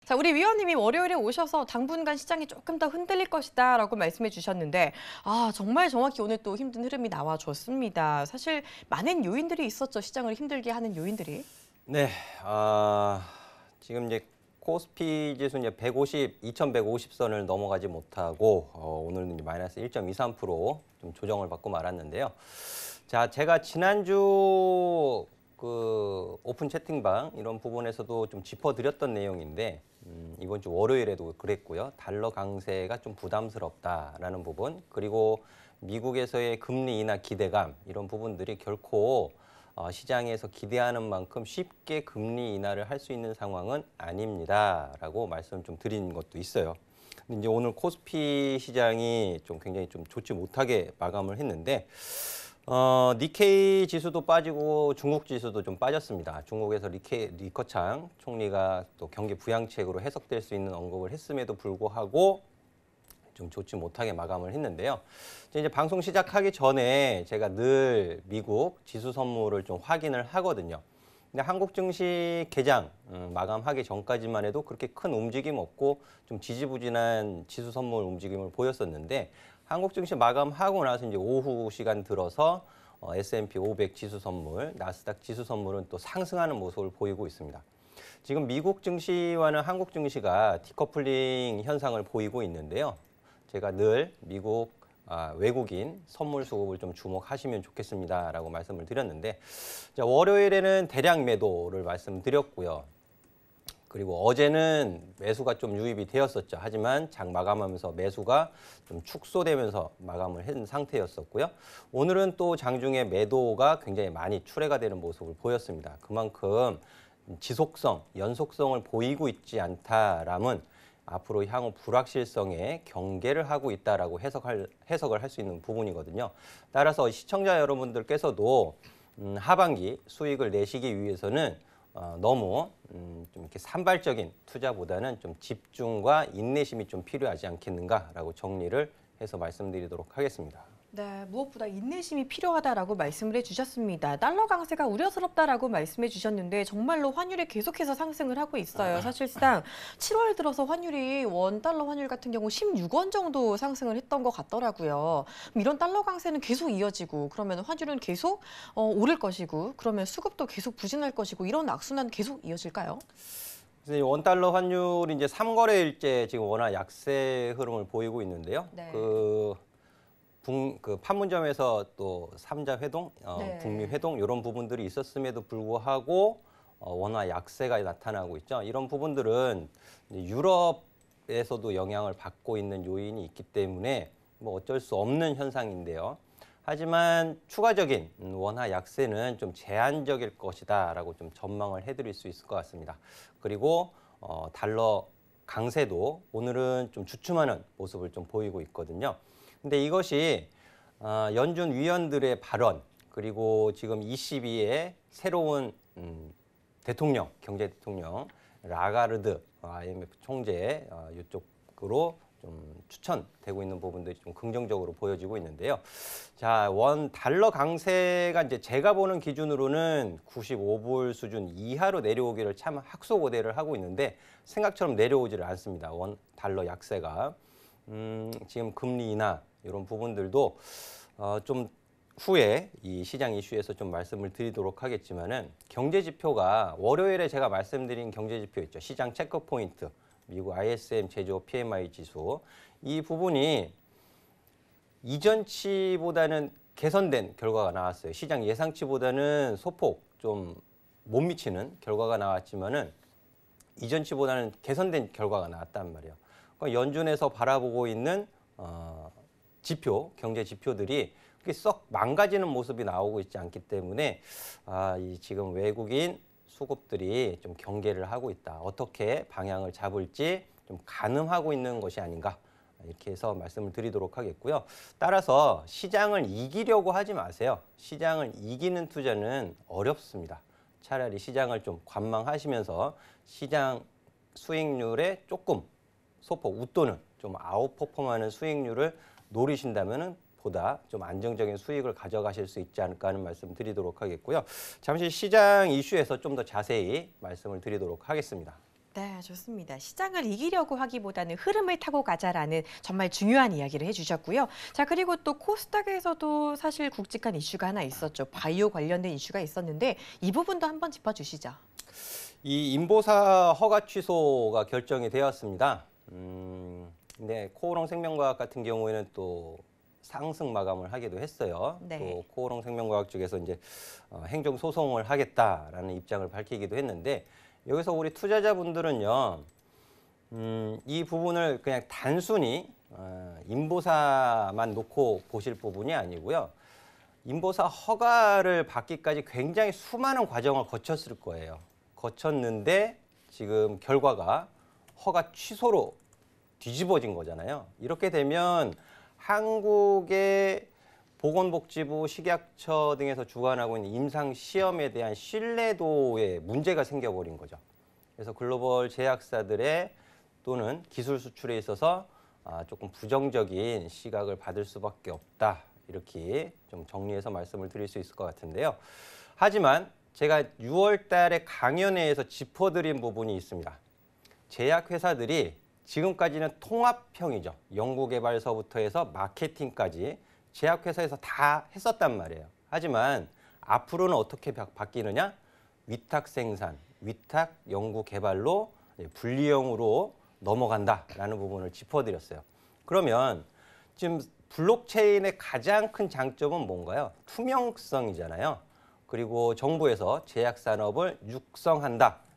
자, 우리 위원님이 월요일에 오셔서 당분간 시장이 조금 더 흔들릴 것이다라고 말씀해 주셨는데 정말 정확히 오늘 또 힘든 흐름이 나와줬습니다. 사실 많은 요인들이 있었죠. 시장을 힘들게 하는 요인들이. 네, 지금 이제 코스피 지수 이제 2150선을 넘어가지 못하고 오늘은 이제 마이너스 1.23%좀 조정을 받고 말았는데요. 자, 제가 지난주 그 오픈 채팅방 이런 부분에서도 좀 짚어드렸던 내용인데 이번 주 월요일에도 그랬고요. 달러 강세가 좀 부담스럽다라는 부분, 그리고 미국에서의 금리 인하 기대감, 이런 부분들이 결코 시장에서 기대하는 만큼 쉽게 금리 인하를 할 수 있는 상황은 아닙니다라고 말씀 좀 드린 것도 있어요. 근데 이제 오늘 코스피 시장이 좀 굉장히 좀 좋지 못하게 마감을 했는데 니케이 지수도 빠지고 중국 지수도 좀 빠졌습니다. 중국에서 리커창 총리가 또 경기 부양책으로 해석될 수 있는 언급을 했음에도 불구하고 좀 좋지 못하게 마감을 했는데요. 이제 방송 시작하기 전에 제가 늘 미국 지수 선물을 좀 확인을 하거든요. 근데 한국 증시 개장 마감하기 전까지만 해도 그렇게 큰 움직임 없고 좀 지지부진한 지수 선물 움직임을 보였었는데, 한국 증시 마감하고 나서 이제 오후 시간 들어서 S&P 500 지수 선물, 나스닥 지수 선물은 또 상승하는 모습을 보이고 있습니다. 지금 미국 증시와는 한국 증시가 디커플링 현상을 보이고 있는데요. 제가 늘 미국 외국인 선물 수급을 좀 주목하시면 좋겠습니다라고 말씀을 드렸는데, 자, 월요일에는 대량 매도를 말씀드렸고요. 그리고 어제는 매수가 좀 유입이 되었었죠. 하지만 장 마감하면서 매수가 좀 축소되면서 마감을 한 상태였었고요. 오늘은 또 장중에 매도가 굉장히 많이 출회가 되는 모습을 보였습니다. 그만큼 지속성, 연속성을 보이고 있지 않다라면 앞으로 향후 불확실성에 경계를 하고 있다라고 해석을 할 수 있는 부분이거든요. 따라서 시청자 여러분들께서도 하반기 수익을 내시기 위해서는 너무 좀 이렇게 산발적인 투자보다는 좀 집중과 인내심이 좀 필요하지 않겠는가라고 정리를 해서 말씀드리도록 하겠습니다. 네, 무엇보다 인내심이 필요하다라고 말씀을 해주셨습니다. 달러 강세가 우려스럽다라고 말씀해 주셨는데 정말로 환율이 계속해서 상승을 하고 있어요. 사실상 7월 들어서 환율이 원 달러 환율 같은 경우 16원 정도 상승을 했던 것 같더라고요. 이런 달러 강세는 계속 이어지고 그러면 환율은 계속 오를 것이고 그러면 수급도 계속 부진할 것이고 이런 악순환 계속 이어질까요? 그래서 원달러 환율이 이제 3거래일째 지금 워낙 약세 흐름을 보이고 있는데요. 네. 그 판문점에서 또 3자 회동, 네. 북미 회동 이런 부분들이 있었음에도 불구하고 원화 약세가 나타나고 있죠. 이런 부분들은 유럽에서도 영향을 받고 있는 요인이 있기 때문에 뭐 어쩔 수 없는 현상인데요. 하지만 추가적인 원화 약세는 좀 제한적일 것이다라고 좀 전망을 해드릴 수 있을 것 같습니다. 그리고 달러 강세도 오늘은 좀 주춤하는 모습을 좀 보이고 있거든요. 근데 이것이 연준 위원들의 발언, 그리고 지금 ECB의 새로운 대통령, 경제 대통령 라가르드 IMF 총재 이쪽으로 좀 추천되고 있는 부분들이 좀 긍정적으로 보여지고 있는데요. 자, 원 달러 강세가 이제 제가 보는 기준으로는 95불 수준 이하로 내려오기를 참 학소고대를 하고 있는데 생각처럼 내려오지를 않습니다. 원 달러 약세가. 지금 금리 인하 이런 부분들도 좀 후에 이 시장 이슈에서 좀 말씀을 드리도록 하겠지만은, 경제 지표가 월요일에 제가 말씀드린 경제 지표 있죠. 시장 체크 포인트, 미국 ISM 제조업 PMI 지수, 이 부분이 이전치보다는 개선된 결과가 나왔어요. 시장 예상치보다는 소폭 좀 못 미치는 결과가 나왔지만은 이전치보다는 개선된 결과가 나왔단 말이에요. 그러니까 연준에서 바라보고 있는 지표, 경제 지표들이 그렇게 썩 망가지는 모습이 나오고 있지 않기 때문에 이 지금 외국인 수급들이 좀 경계를 하고 있다. 어떻게 방향을 잡을지 좀 가늠하고 있는 것이 아닌가, 이렇게 해서 말씀을 드리도록 하겠고요. 따라서 시장을 이기려고 하지 마세요. 시장을 이기는 투자는 어렵습니다. 차라리 시장을 좀 관망하시면서 시장 수익률에 조금 소폭 웃도는 좀 아웃퍼폼하는 수익률을 노리신다면은 보다 좀 안정적인 수익을 가져가실 수 있지 않을까 하는 말씀 드리도록 하겠고요. 잠시 시장 이슈에서 좀 더 자세히 말씀을 드리도록 하겠습니다. 네, 좋습니다. 시장을 이기려고 하기보다는 흐름을 타고 가자라는 정말 중요한 이야기를 해주셨고요. 자, 그리고 또 코스닥에서도 사실 굵직한 이슈가 하나 있었죠. 바이오 관련된 이슈가 있었는데 이 부분도 한번 짚어주시죠. 이 인보사 허가 취소가 결정이 되었습니다. 근데 코오롱 생명과학 같은 경우에는 또 상승 마감을 하기도 했어요. 네. 또 코오롱 생명과학 쪽에서 이제 행정 소송을 하겠다라는 입장을 밝히기도 했는데 여기서 우리 투자자분들은요, 이 부분을 그냥 단순히 인보사만 놓고 보실 부분이 아니고요. 인보사 허가를 받기까지 굉장히 수많은 과정을 거쳤을 거예요. 거쳤는데 지금 결과가 허가 취소로 뒤집어진 거잖아요. 이렇게 되면 한국의 보건복지부, 식약처 등에서 주관하고 있는 임상시험에 대한 신뢰도에 문제가 생겨버린 거죠. 그래서 글로벌 제약사들의 또는 기술 수출에 있어서 조금 부정적인 시각을 받을 수밖에 없다. 이렇게 좀 정리해서 말씀을 드릴 수 있을 것 같은데요. 하지만 제가 6월 달에 강연회에서 짚어드린 부분이 있습니다. 제약회사들이 지금까지는 통합형이죠. 연구개발서부터 해서 마케팅까지 제약회사에서 다 했었단 말이에요. 하지만 앞으로는 어떻게 바뀌느냐? 위탁 생산, 위탁 연구개발로 분리형으로 넘어간다라는 부분을 짚어드렸어요. 그러면 지금 블록체인의 가장 큰 장점은 뭔가요? 투명성이잖아요. 그리고 정부에서 제약산업을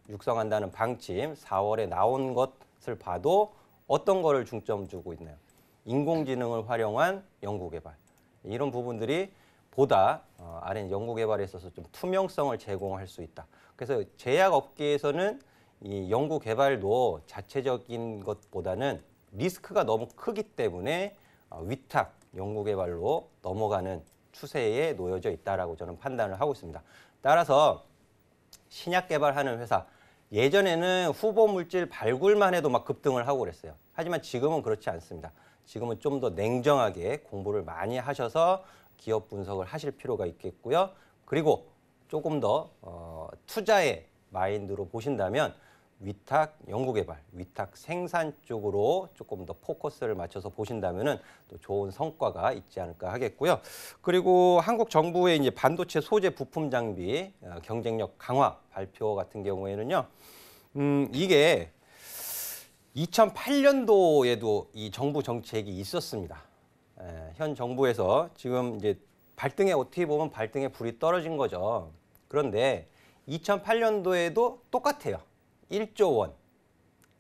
육성한다는 방침 4월에 나온 것을 봐도 어떤 거를 중점 두고 있나요? 인공지능을 활용한 연구개발. 이런 부분들이 보다 R&D 연구개발에 있어서 좀 투명성을 제공할 수 있다. 그래서 제약업계에서는 이 연구개발도 자체적인 것보다는 리스크가 너무 크기 때문에 위탁 연구개발로 넘어가는 추세에 놓여져 있다라고 저는 판단을 하고 있습니다. 따라서 신약 개발하는 회사, 예전에는 후보 물질 발굴만 해도 막 급등을 하고 그랬어요. 하지만 지금은 그렇지 않습니다. 지금은 좀 더 냉정하게 공부를 많이 하셔서 기업 분석을 하실 필요가 있겠고요. 그리고 조금 더 투자의 마인드로 보신다면 위탁 연구개발, 위탁 생산 쪽으로 조금 더 포커스를 맞춰서 보신다면은 또 좋은 성과가 있지 않을까 하겠고요. 그리고 한국 정부의 이제 반도체 소재 부품 장비 경쟁력 강화 발표 같은 경우에는요, 이게 2008년도에도 이 정부 정책이 있었습니다. 현 정부에서 지금 이제 발등에 어떻게 보면 발등에 불이 떨어진 거죠. 그런데 2008년도에도 똑같아요. 1조 원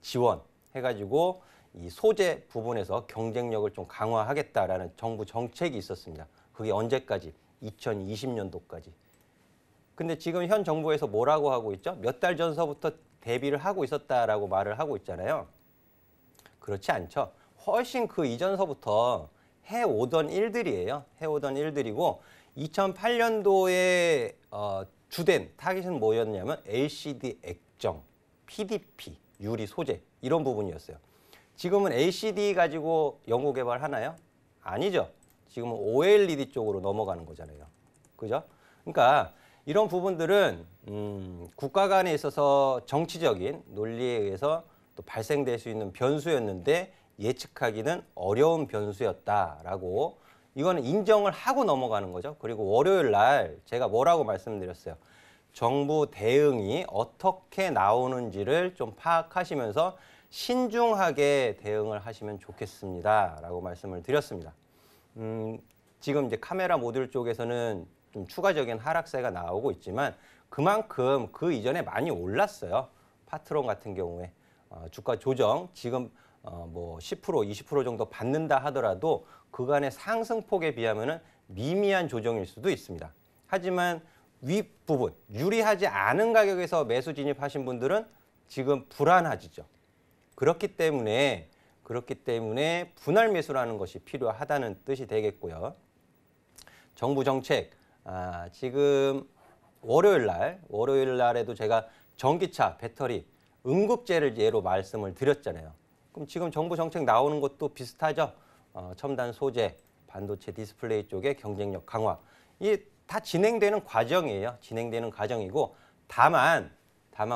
지원해가지고 이 소재 부분에서 경쟁력을 좀 강화하겠다라는 정부 정책이 있었습니다. 그게 언제까지? 2020년도까지. 근데 지금 현 정부에서 뭐라고 하고 있죠? 몇 달 전서부터 대비를 하고 있었다라고 말을 하고 있잖아요. 그렇지 않죠. 훨씬 그 이전서부터 해오던 일들이에요. 해오던 일들이고 2008년도에 주된 타깃은 뭐였냐면 LCD 액정, PDP, 유리 소재 이런 부분이었어요. 지금은 LCD 가지고 연구 개발하나요? 아니죠. 지금은 OLED 쪽으로 넘어가는 거잖아요. 그죠? 그러니까 이런 부분들은 국가 간에 있어서 정치적인 논리에 의해서 또 발생될 수 있는 변수였는데 예측하기는 어려운 변수였다라고 이거는 인정을 하고 넘어가는 거죠. 그리고 월요일 날 제가 뭐라고 말씀드렸어요. 정부 대응이 어떻게 나오는지를 좀 파악하시면서 신중하게 대응을 하시면 좋겠습니다라고 말씀을 드렸습니다. 지금 이제 카메라 모듈 쪽에서는 좀 추가적인 하락세가 나오고 있지만 그만큼 그 이전에 많이 올랐어요. 파트론 같은 경우에 주가 조정 지금 뭐 10%, 20% 정도 받는다 하더라도 그간의 상승폭에 비하면은 미미한 조정일 수도 있습니다. 하지만 윗부분 유리하지 않은 가격에서 매수 진입하신 분들은 지금 불안하지죠. 그렇기 때문에 분할 매수라는 것이 필요하다는 뜻이 되겠고요. 정부 정책 지금 월요일 날에도 제가 전기차, 배터리, 응급제를 예로 말씀을 드렸잖아요. 그럼 지금 정부 정책 나오는 것도 비슷하죠. 첨단 소재, 반도체 디스플레이 쪽의 경쟁력 강화. 이게 다 진행되는 과정이에요. 진행되는 과정이고 다만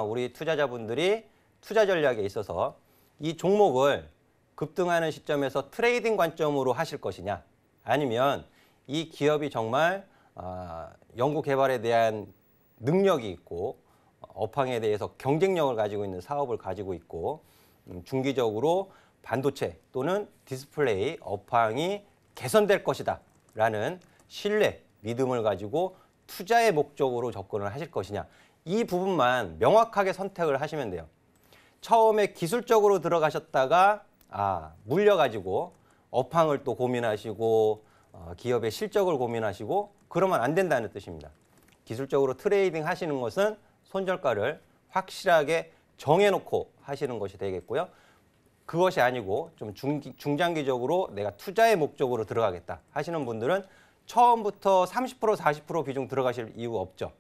우리 투자자분들이 투자 전략에 있어서 이 종목을 급등하는 시점에서 트레이딩 관점으로 하실 것이냐, 아니면 이 기업이 정말 연구 개발에 대한 능력이 있고 업황에 대해서 경쟁력을 가지고 있는 사업을 가지고 있고 중기적으로 반도체 또는 디스플레이 업황이 개선될 것이다 라는 신뢰, 믿음을 가지고 투자의 목적으로 접근을 하실 것이냐, 이 부분만 명확하게 선택을 하시면 돼요. 처음에 기술적으로 들어가셨다가 물려가지고 업황을 또 고민하시고 기업의 실적을 고민하시고 그러면 안 된다는 뜻입니다. 기술적으로 트레이딩 하시는 것은 손절가를 확실하게 정해놓고 하시는 것이 되겠고요. 그것이 아니고 좀 중장기적으로 내가 투자의 목적으로 들어가겠다 하시는 분들은 처음부터 30%, 40% 비중 들어가실 이유 없죠.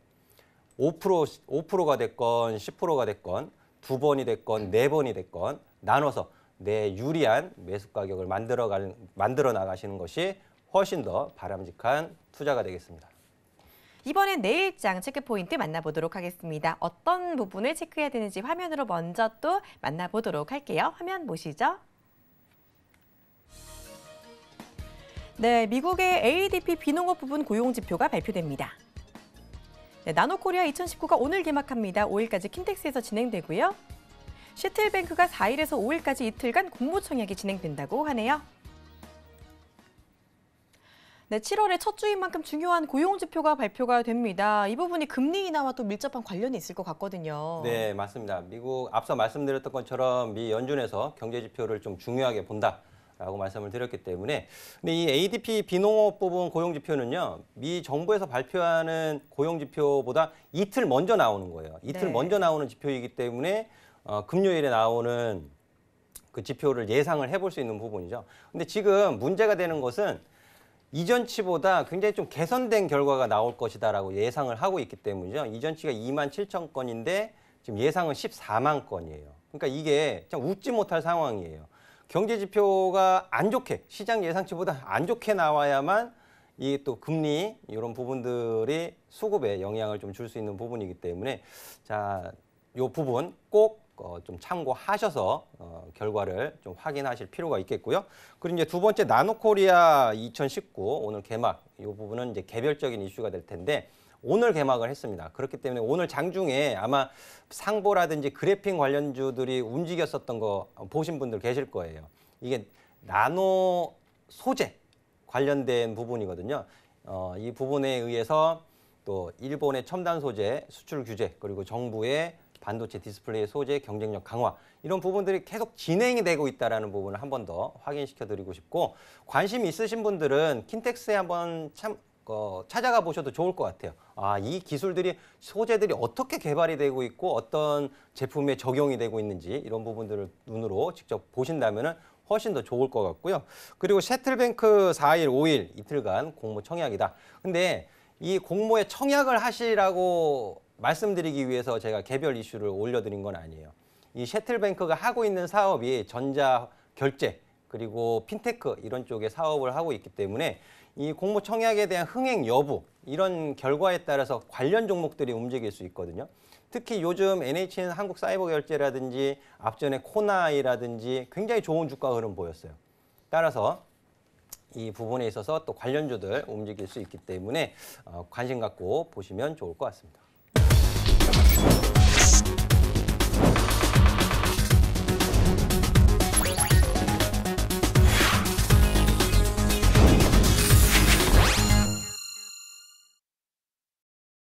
5%가 됐건 10%가 됐건 2번이 됐건 4번이 됐건 나눠서 내 유리한 매수 가격을 만들어 나가시는 것이 훨씬 더 바람직한 투자가 되겠습니다. 이번엔 내일장 체크 포인트 만나보도록 하겠습니다. 어떤 부분을 체크해야 되는지 화면으로 먼저 또 만나보도록 할게요. 화면 보시죠. 네, 미국의 ADP 비농업 부분 고용지표가 발표됩니다. 네, 나노코리아 2019가 오늘 개막합니다. 5일까지 킨텍스에서 진행되고요. 시틀뱅크가 4일에서 5일까지 이틀간 공모청약이 진행된다고 하네요. 네, 7월에 첫 주인 만큼 중요한 고용지표가 발표가 됩니다. 이 부분이 금리 인하와 또 밀접한 관련이 있을 것 같거든요. 네, 맞습니다. 미국 앞서 말씀드렸던 것처럼 미 연준에서 경제지표를 좀 중요하게 본다라고 말씀을 드렸기 때문에, 근데 이 ADP 비농업 부분 고용지표는요, 미 정부에서 발표하는 고용지표보다 이틀 먼저 나오는 거예요. 이틀 먼저 나오는 지표이기 때문에 금요일에 나오는 그 지표를 예상을 해볼 수 있는 부분이죠. 근데 지금 문제가 되는 것은 이전치보다 굉장히 좀 개선된 결과가 나올 것이다라고 예상을 하고 있기 때문이죠. 이전치가 27,000건인데 지금 예상은 14만 건이에요. 그러니까 이게 참 웃지 못할 상황이에요. 경제 지표가 안 좋게, 시장 예상치보다 안 좋게 나와야만 이 또 금리 이런 부분들이 수급에 영향을 좀 줄 수 있는 부분이기 때문에 자, 이 부분 꼭 좀 참고하셔서 결과를 좀 확인하실 필요가 있겠고요. 그리고 이제 두 번째 나노코리아 2019 오늘 개막, 이 부분은 이제 개별적인 이슈가 될 텐데 오늘 개막을 했습니다. 그렇기 때문에 오늘 장중에 아마 상보라든지 그래픽 관련주들이 움직였었던 거 보신 분들 계실 거예요. 이게 나노 소재 관련된 부분이거든요. 이 부분에 의해서 또 일본의 첨단 소재 수출 규제, 그리고 정부의 반도체 디스플레이 소재 경쟁력 강화, 이런 부분들이 계속 진행이 되고 있다는 부분을 한 번 더 확인시켜 드리고 싶고, 관심 있으신 분들은 킨텍스에 한번 찾아가 보셔도 좋을 것 같아요. 이 기술들이, 소재들이 어떻게 개발이 되고 있고 어떤 제품에 적용이 되고 있는지 이런 부분들을 눈으로 직접 보신다면 훨씬 더 좋을 것 같고요. 그리고 셔틀뱅크 4일, 5일 이틀간 공모 청약이다. 근데 이 공모에 청약을 하시라고 말씀드리기 위해서 제가 개별 이슈를 올려드린 건 아니에요. 이 셔틀뱅크가 하고 있는 사업이 전자 결제 그리고 핀테크 이런 쪽의 사업을 하고 있기 때문에 이 공모 청약에 대한 흥행 여부, 이런 결과에 따라서 관련 종목들이 움직일 수 있거든요. 특히 요즘 NHN 한국사이버결제라든지 앞전에 코나이라든지 굉장히 좋은 주가 흐름 보였어요. 따라서 이 부분에 있어서 또 관련주들 움직일 수 있기 때문에 관심 갖고 보시면 좋을 것 같습니다.